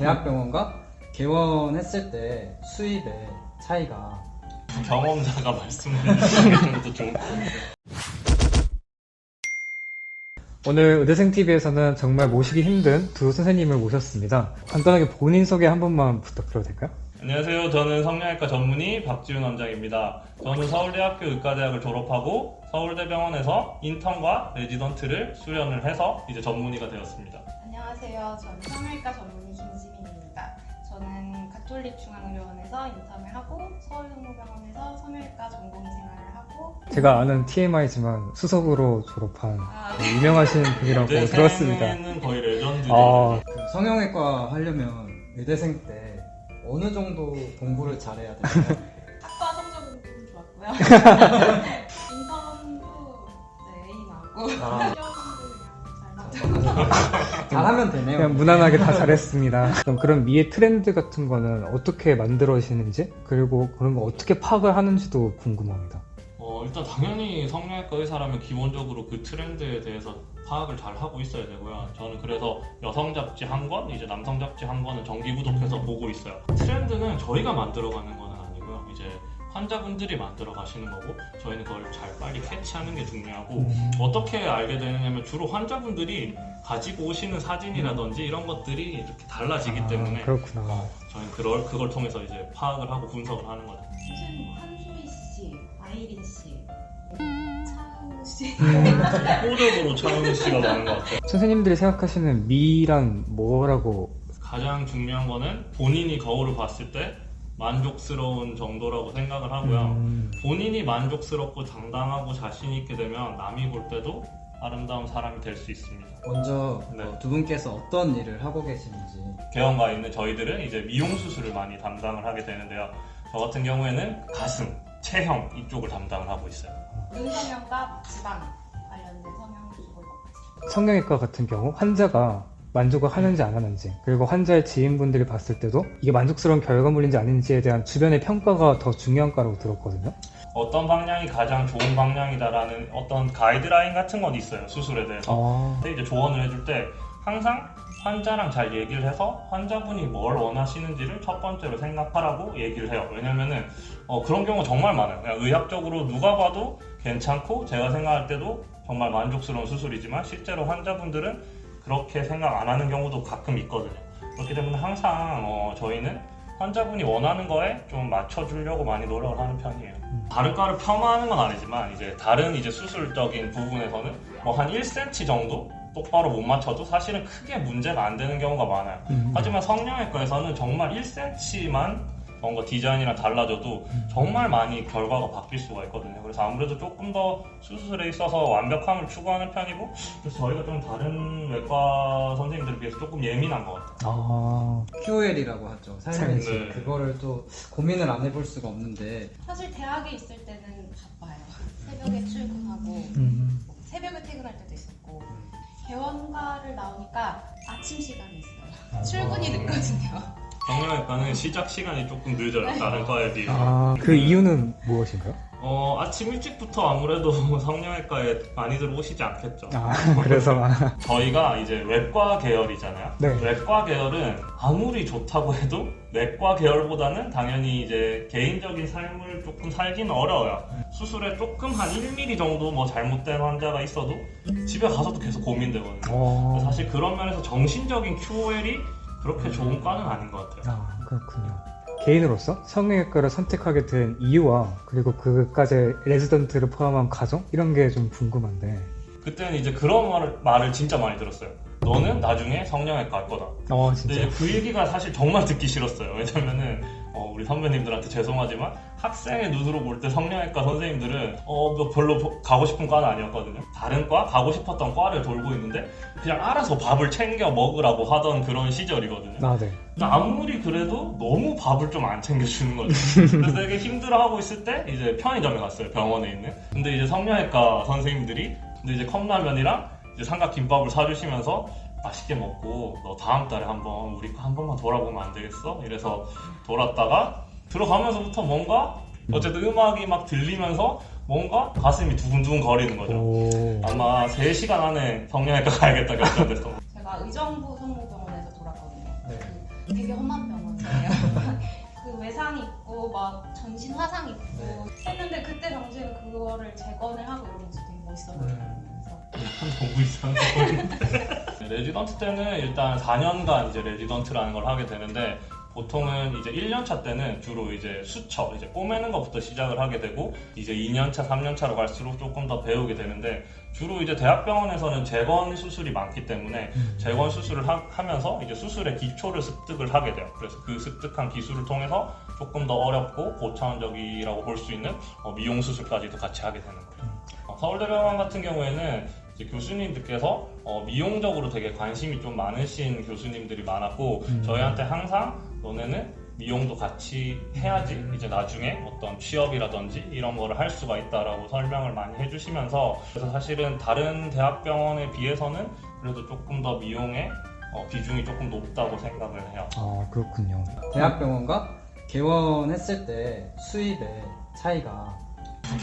대학병원과 개원했을 때 수입의 차이가 경험자가 말씀해 주시는 것도 좋을 것 같아요. 오늘 의대생TV에서는 정말 모시기 힘든 두 선생님을 모셨습니다. 간단하게 본인 소개 한 번만 부탁드려도 될까요? 안녕하세요. 저는 성형외과 전문의 박지훈 원장입니다. 저는 서울대학교 의과대학을 졸업하고 서울대병원에서 인턴과 레지던트를 수련을 해서 이제 전문의가 되었습니다. 안녕하세요. 저는 성형외과 전문의 김지민입니다. 저는 가톨릭중앙의료원에서 인턴을 하고 서울성모병원에서 성형외과 전공의 생활을 하고 제가 아는 TMI지만 수석으로 졸업한 유명하신 분이라고 들었습니다. 의대생은 거의 레전드. 그 성형외과 하려면 의대생 때 어느 정도 공부를 잘해야 되나요? 학과 성적은 좀 좋았고요. 인턴도 A 나오고 시험도 그냥 잘 잘하면 되네요. 그냥 무난하게 다 잘했습니다. 그럼 미의 트렌드 같은 거는 어떻게 만들어지는지 그리고 그런 거 어떻게 파악을 하는지도 궁금합니다. 일단 당연히 성형외과 의사라면 기본적으로 그 트렌드에 대해서 파악을 잘 하고 있어야 되고요. 저는 그래서 여성 잡지 한 권, 이제 남성 잡지 한 권은 정기 구독해서 보고 있어요. 트렌드는 저희가 만들어가는 건 아니고요. 이제 환자분들이 만들어 가시는 거고 저희는 그걸 잘 빨리 캐치하는 게 중요하고 어떻게 알게 되느냐면 주로 환자분들이 가지고 오시는 사진이라든지 이런 것들이 이렇게 달라지기 때문에 그렇구나. 저희는 그걸 통해서 이제 파악을 하고 분석을 하는 거죠. 선생님 뭐 한수희 씨, 아이린 씨, 차은우 씨 효적으로 차은우 씨가 많은 것 같아요. 선생님들이 생각하시는 미란 뭐라고? 가장 중요한 거는 본인이 거울을 봤을 때 만족스러운 정도라고 생각을 하고요. 본인이 만족스럽고 당당하고 자신 있게 되면 남이 볼 때도 아름다운 사람이 될 수 있습니다. 먼저 네. 두 분께서 어떤 일을 하고 계시는지. 개원가에 있는 저희들은 이제 미용 수술을 많이 담당을 하게 되는데요. 저 같은 경우에는 가슴, 체형 이쪽을 담당을 하고 있어요. 눈성형과 지방 관련된 성형 쪽을 맡고 있습니다. 성형외과 같은 경우 환자가 만족을 하는지 안 하는지 그리고 환자의 지인분들이 봤을 때도 이게 만족스러운 결과물인지 아닌지에 대한 주변의 평가가 더 중요한 거라고 들었거든요. 어떤 방향이 가장 좋은 방향이다라는 어떤 가이드라인 같은 건 있어요. 수술에 대해서. 근데 이제 조언을 해줄 때 항상 환자랑 잘 얘기를 해서 환자분이 뭘 원하시는지를 첫 번째로 생각하라고 얘기를 해요. 왜냐면은 그런 경우가 정말 많아요. 그냥 의학적으로 누가 봐도 괜찮고 제가 생각할 때도 정말 만족스러운 수술이지만 실제로 환자분들은 그렇게 생각 안 하는 경우도 가끔 있거든요. 그렇기 때문에 항상 저희는 환자분이 원하는 거에 좀 맞춰주려고 많이 노력을 하는 편이에요. 다른 과를 폄하하는 건 아니지만 이제 다른 이제 수술적인 부분에서는 뭐 한 1cm 정도 똑바로 못 맞춰도 사실은 크게 문제가 안 되는 경우가 많아요. 하지만 성형외과에서는 정말 1cm만 뭔가 디자인이랑 달라져도 정말 많이 결과가 바뀔 수가 있거든요. 그래서 아무래도 조금 더 수술에 있어서 완벽함을 추구하는 편이고 그래서 저희가 좀 다른 외과 선생님들에 비해서 조금 예민한 것 같아요. QOL이라고 하죠. 삶의 질. 네. 그거를 또 고민을 안 해볼 수가 없는데 사실 대학에 있을 때는 바빠요. 새벽에 출근하고 새벽에 퇴근할 때도 있었고 개원가를 나오니까 아침 시간이 있어요. 출근이 늦거든요. 성형외과는 시작 시간이 조금 늦어요. 다른 과에 비해서. 그 이유는 무엇인가요? 아침 일찍부터 아무래도 성형외과에 많이들 오시지 않겠죠. 그래서 저희가 이제 외과 계열이잖아요. 네. 외과 계열은 아무리 좋다고 해도 내과 계열보다는 당연히 이제 개인적인 삶을 조금 살기는 어려워요. 수술에 조금 한 1mm 정도 뭐 잘못된 환자가 있어도 집에 가서도 계속 고민되거든요. 사실 그런 면에서 정신적인 QOL이 그렇게 좋은 과는 아닌 것 같아요. 그렇군요. 개인으로서 성형외과를 선택하게 된 이유와 그리고 그까지 레지던트를 포함한 과정 이런 게 좀 궁금한데. 그때는 이제 그런 말을 진짜 많이 들었어요. 너는 나중에 성형외과 할 거다. 진짜. 근데 그 얘기가 사실 정말 듣기 싫었어요. 왜냐면은 우리 선배님들한테 죄송하지만 학생의 눈으로 볼 때 성형외과 선생님들은 별로 가고 싶은 과는 아니었거든요. 다른 과, 가고 싶었던 과를 돌고 있는데 그냥 알아서 밥을 챙겨 먹으라고 하던 그런 시절이거든요. 네. 근데 아무리 그래도 너무 밥을 좀 안 챙겨주는 거죠. 그래서 되게 힘들어하고 있을 때 이제 편의점에 갔어요. 병원에 있는. 근데 이제 성형외과 선생님들이 근데 이제 컵라면이랑 이제 삼각김밥을 사주시면서 맛있게 먹고 너 다음 달에 한번 우리 한 번만 돌아보면 안 되겠어? 이래서 돌았다가 들어가면서부터 뭔가 어쨌든 음악이 막 들리면서 뭔가 가슴이 두근두근 거리는 거죠. 아마 3시간 안에 성형외과 가야겠다 결정됐어. 제가 의정부 성모병원에서 돌았거든요. 네. 그 되게 험한 병원이에요. 그 외상 있고 막 전신 화상 있고 했는데 그때 당시에는 그거를 재건을 하고 이런 모습 되게 멋있어 보여요. 약간 공부 이상한 거. 레지던트 때는 일단 4년간 이제 레지던트라는 걸 하게 되는데 보통은 이제 1년차 때는 주로 이제 수처, 이제 꼬매는 것부터 시작을 하게 되고 이제 2년차, 3년차로 갈수록 조금 더 배우게 되는데 주로 이제 대학병원에서는 재건 수술이 많기 때문에 재건 수술을 하면서 이제 수술의 기초를 습득을 하게 돼요. 그래서 그 습득한 기술을 통해서 조금 더 어렵고 고차원적이라고 볼 수 있는 미용 수술까지도 같이 하게 되는 거예요. 서울대병원 같은 경우에는 이제 교수님들께서 미용적으로 되게 관심이 좀 많으신 교수님들이 많았고 저희한테 항상 너네는 미용도 같이 해야지 이제 나중에 어떤 취업이라든지 이런 거를 할 수가 있다라고 설명을 많이 해주시면서 그래서 사실은 다른 대학병원에 비해서는 그래도 조금 더 미용의 비중이 조금 높다고 생각을 해요. 아, 그렇군요. 대학병원과 개원했을 때 수입의 차이가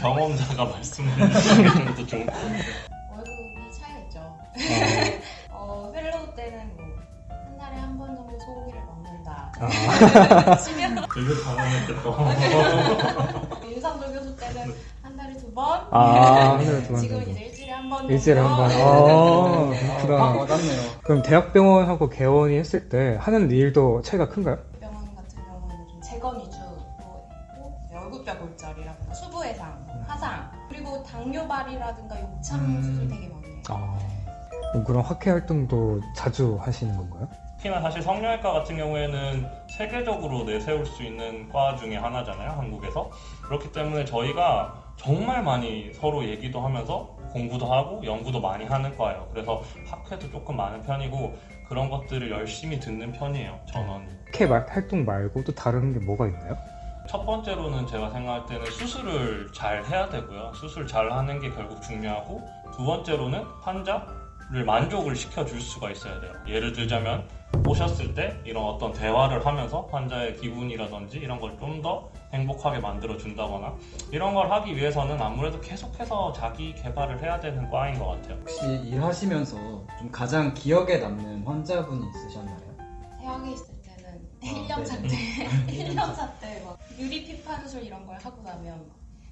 경험자가 말씀해 주시는 것도 좋을 것 같아요. 월급이 차이가 있죠. 펠로우 때는 뭐 한 달에 한 번 정도 소고기를 먹는다. 치면 되게 당황했겠다. 윤상도 교수 때는 한 달에 2번. 한 달에 2번 지금 정도. 이제 일주일에 한 번. 일주일에 한 번. 확 그렇구나. 와닿네요. 그럼 대학병원하고 개원이 했을 때 하는 일도 차이가 큰가요? 병원 같은 경우는 좀 재건 위주로 했고 얼굴뼈 골절이라든가 수부해상, 화상 그리고 당뇨발이라든가 욕창 수술 되게 많이 해요. 그럼 학회 활동도 자주 하시는 건가요? 특히나 사실 성형외과 같은 경우에는 세계적으로 내세울 수 있는 과 중에 하나잖아요, 한국에서. 그렇기 때문에 저희가 정말 많이 서로 얘기도 하면서 공부도 하고 연구도 많이 하는 과예요. 그래서 학회도 조금 많은 편이고 그런 것들을 열심히 듣는 편이에요, 전원이. 학회 활동 말고 또 다른 게 뭐가 있나요? 첫 번째로는 제가 생각할 때는 수술을 잘 해야 되고요. 수술 잘 하는 게 결국 중요하고 두 번째로는 환자를 만족을 시켜줄 수가 있어야 돼요. 예를 들자면 오셨을 때 이런 어떤 대화를 하면서 환자의 기분이라든지 이런 걸 좀 더 행복하게 만들어 준다거나 이런 걸 하기 위해서는 아무래도 계속해서 자기 개발을 해야 되는 과인 것 같아요. 혹시 일하시면서 좀 가장 기억에 남는 환자분이 있으셨나요? 대학에 있을 때는 네. 1년차 때 1년차 때 막 유리 피파 수술 이런 걸 하고 나면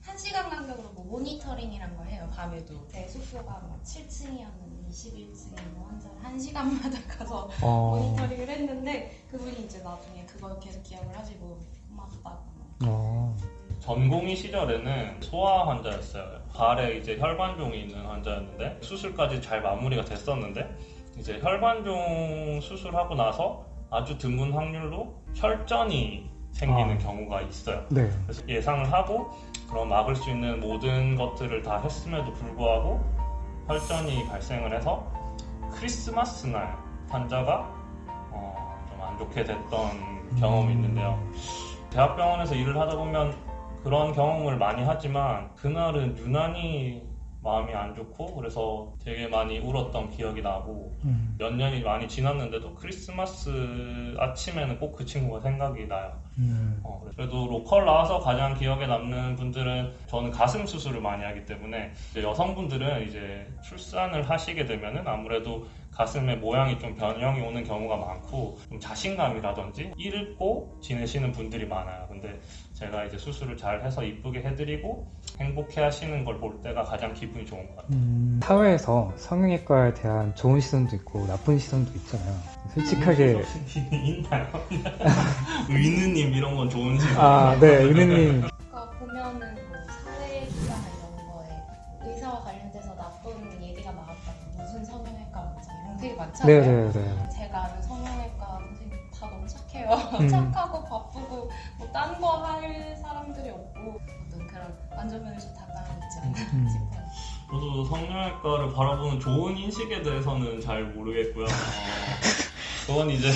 1시간 간격으로 뭐 모니터링이란 걸 해요. 밤에도 제 숙소가 막 7층이었는데 21층에 있는 환자를 1시간마다 가서 모니터링을 했는데 그분이 이제 나중에 그걸 계속 기억을 하시고 고맙다고. 전공의 시절에는 소아 환자였어요. 발에 이제 혈관종이 있는 환자였는데 수술까지 잘 마무리가 됐었는데 이제 혈관종 수술하고 나서 아주 드문 확률로 혈전이 생기는 경우가 있어요. 네. 그래서 예상을 하고 그럼 막을 수 있는 모든 것들을 다 했음에도 불구하고 혈전이 발생을 해서 크리스마스 날 환자가 좀 안 좋게 됐던 경험이 있는데요. 대학병원에서 일을 하다 보면 그런 경험을 많이 하지만 그날은 유난히 마음이 안 좋고 그래서 되게 많이 울었던 기억이 나고 몇 년이 많이 지났는데도 크리스마스 아침에는 꼭 그 친구가 생각이 나요. 그래도 로컬 나와서 가장 기억에 남는 분들은 저는 가슴 수술을 많이 하기 때문에 이제 여성분들은 이제 출산을 하시게 되면은 아무래도 가슴의 모양이 좀 변형이 오는 경우가 많고 좀 자신감이라든지 잃고 지내시는 분들이 많아요. 근데 제가 이제 수술을 잘 해서 이쁘게 해드리고 행복해 하시는 걸 볼 때가 가장 기분이 좋은 것 같아요. 사회에서 성형외과에 대한 좋은 시선도 있고 나쁜 시선도 있잖아요. 솔직하게 있나요? 의느님 이런 건 좋은지. 네, 의느님. 그러니까 보면은 뭐 사회기사나 이런 거에 의사와 관련돼서 나쁜 얘기가 나왔다고 무슨 성형외과 원장 이런 거 되게 많잖아요. 네네네. 제가 아는 성형외과 선생님 다 너무 착해요. 착하고 바쁘고 뭐 딴 거 할 사람들이 없고 어떤 그런 안전면에 좀 당당하지 않나 싶어요. 저도 성형외과를 바라보는 좋은 인식에 대해서는 잘 모르겠고요. 그건 이제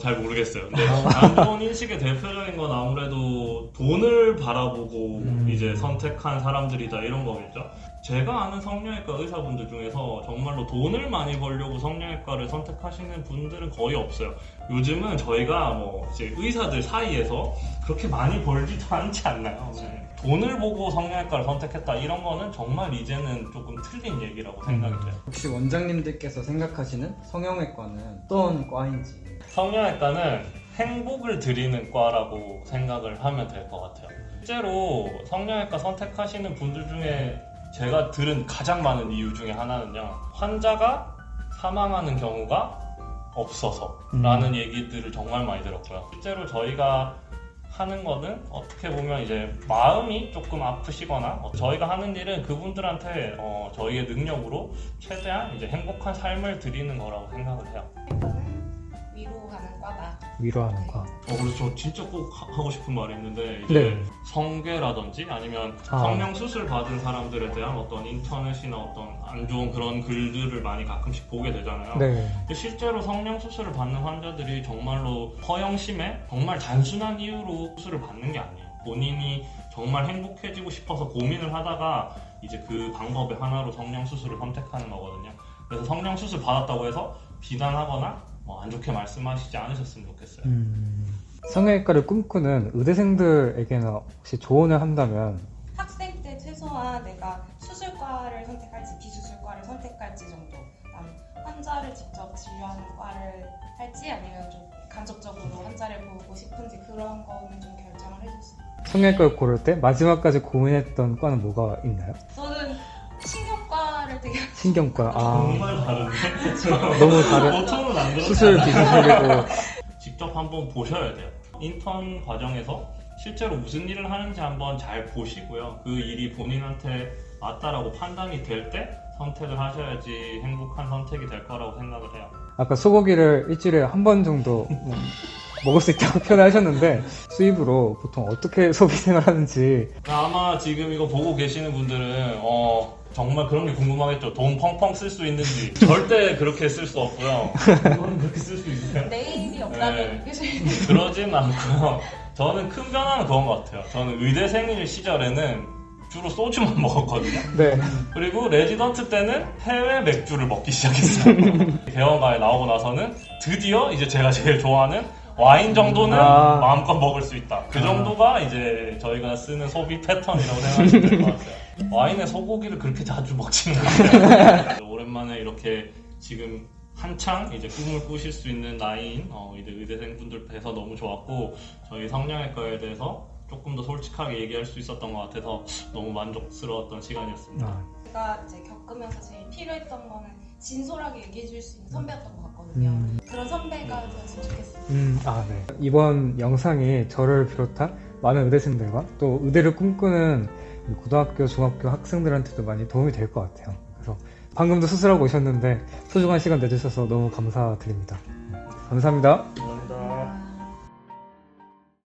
잘 모르겠어요. 근데 안 좋은 인식의 대표적인 건 아무래도 돈을 바라보고 이제 선택한 사람들이다 이런 거겠죠. 제가 아는 성형외과 의사분들 중에서 정말로 돈을 많이 벌려고 성형외과를 선택하시는 분들은 거의 없어요. 요즘은 저희가 뭐 이제 의사들 사이에서 그렇게 많이 벌지도 않지 않나요? 네. 돈을 보고 성형외과를 선택했다 이런 거는 정말 이제는 조금 틀린 얘기라고 생각이 돼요. 혹시 원장님들께서 생각하시는 성형외과는 어떤 과인지? 성형외과는 행복을 드리는 과라고 생각을 하면 될 것 같아요. 실제로 성형외과 선택하시는 분들 중에 제가 들은 가장 많은 이유 중에 하나는요, 환자가 사망하는 경우가 없어서 라는 얘기들을 정말 많이 들었고요. 실제로 저희가 하는 거는 어떻게 보면 이제 마음이 조금 아프시거나 저희가 하는 일은 그분들한테 저희의 능력으로 최대한 이제 행복한 삶을 드리는 거라고 생각을 해요. 위로하는 과다. 위로하는 과. 그래서 저 진짜 꼭 하고 싶은 말이 있는데 이제 네. 성괴라든지 아니면 성형 수술 받은 사람들에 대한 어떤 인터넷이나 어떤 안 좋은 그런 글들을 많이 가끔씩 보게 되잖아요. 네. 근데 실제로 성형 수술을 받는 환자들이 정말로 허영심에 정말 단순한 이유로 수술을 받는 게 아니에요. 본인이 정말 행복해지고 싶어서 고민을 하다가 이제 그 방법의 하나로 성형 수술을 선택하는 거거든요. 그래서 성형 수술 받았다고 해서 비난하거나 안 좋게 말씀하시지 않으셨으면 좋겠어요. 성형외과를 꿈꾸는 의대생들에게는 혹시 조언을 한다면 학생 때 최소한 내가 수술과를 선택할지 비수술과를 선택할지 정도, 환자를 직접 진료하는 과를 할지 아니면 좀 간접적으로 환자를 보고 싶은지 그런 거는 좀 결정을 해줬어요. 성형외과를 고를 때 마지막까지 고민했던 과는 뭐가 있나요? 저는 신경과를 되게 신경과. 정말 다른데? 너무 다른. 보통은 안 그렇지 수술 않아요? 비수술이고. 직접 한번 보셔야 돼요. 인턴 과정에서 실제로 무슨 일을 하는지 한번 잘 보시고요. 그 일이 본인한테 맞다라고 판단이 될 때 선택을 하셔야지 행복한 선택이 될 거라고 생각을 해요. 아까 소고기를 일주일에 한 번 정도 먹을 수 있다고 표현하셨는데 수입으로 보통 어떻게 소비 생활하는지. 아마 지금 이거 보고 계시는 분들은 정말 그런 게 궁금하겠죠. 돈 펑펑 쓸 수 있는지. 절대 그렇게 쓸 수 없고요. 이거는 그렇게 쓸 수 있어요? 내일이 없다면 네. 그러진 않고요. 저는 큰 변화는 그건 것 같아요. 저는 의대생일 시절에는 주로 소주만 먹었거든요. 네. 그리고 레지던트 때는 해외 맥주를 먹기 시작했어요. 개원가에 나오고 나서는 드디어 이제 제가 제일 좋아하는 와인 정도는 마음껏 먹을 수 있다. 그 정도가 이제 저희가 쓰는 소비 패턴이라고 생각하시면 될 것 같아요. 와인에 소고기를 그렇게 자주 먹지는 않아요. 오랜만에 이렇게 지금 한창 이제 꿈을 꾸실 수 있는 나이인 이제 의대생분들 뵈서 너무 좋았고, 저희 성형외과에 대해서 조금 더 솔직하게 얘기할 수 있었던 것 같아서 너무 만족스러웠던 시간이었습니다. 제가 이제 겪으면서 제일 필요했던 거는 진솔하게 얘기해 줄 수 있는 선배였던 것 같거든요. 그런 선배가 되었으면 좋겠어요. 네. 이번 영상이 저를 비롯한 많은 의대생들과 또 의대를 꿈꾸는 고등학교, 중학교 학생들한테도 많이 도움이 될 것 같아요. 그래서 방금도 수술하고 오셨는데 소중한 시간 내주셔서 너무 감사드립니다. 감사합니다.